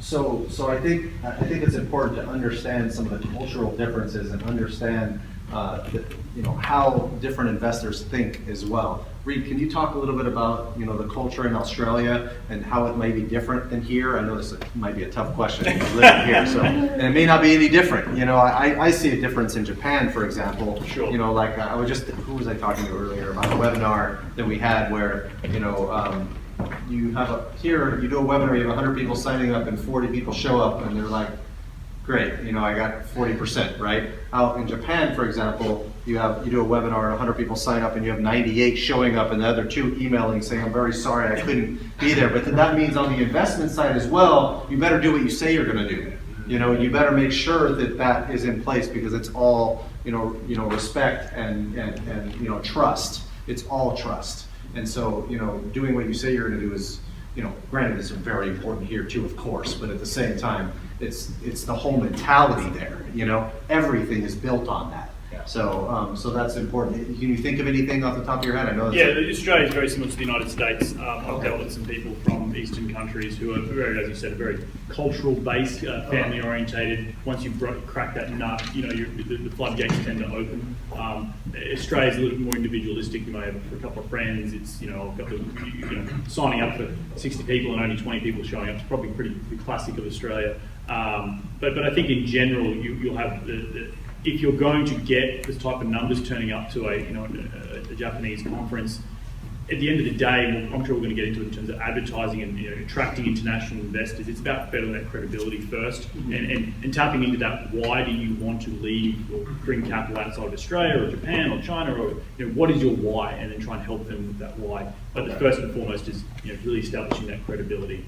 So I think it's important to understand some of the cultural differences and understand how different investors think as well. Reed, can you talk a little bit about the culture in Australia and how it may be different than here? I know this might be a tough question if you live here, and it may not be any different. I see a difference in Japan, for example. Sure. Like who was I talking to earlier about a webinar that we had where you do a webinar, you have 100 people signing up and 40 people show up and they're like, great, I got 40%, right? Out in Japan, for example, you do a webinar and 100 people sign up and you have 98 showing up and the other 2 emailing saying, I'm very sorry, I couldn't be there. But that means on the investment side as well, you better do what you say you're gonna do. You better make sure that is in place because it's all, respect and trust. It's all trust. And so, doing what you say you're gonna do is, granted it's very important here too, of course, but at the same time, it's the whole mentality there, everything is built on that. Yeah. So that's important. Can you think of anything off the top of your head? I know that's Australia is very similar to the United States. I've dealt with some people from Eastern countries who are very, as you said, very cultural based, family orientated. Once you crack that nut, the floodgates tend to open. Australia is a little bit more individualistic. You may have a couple of friends. It's I've got signing up for 60 people and only 20 people showing up. It's probably pretty classic of Australia. But I think in general you'll have if you're going to get this type of numbers turning up to a Japanese conference, at the end of the day, I'm sure we're going to get into it in terms of advertising and attracting international investors. It's about building that credibility first and tapping into that. Why do you want to leave or bring capital outside of Australia or Japan or China, or what is your why, and then try and help them with that why. But the first and foremost is really establishing that credibility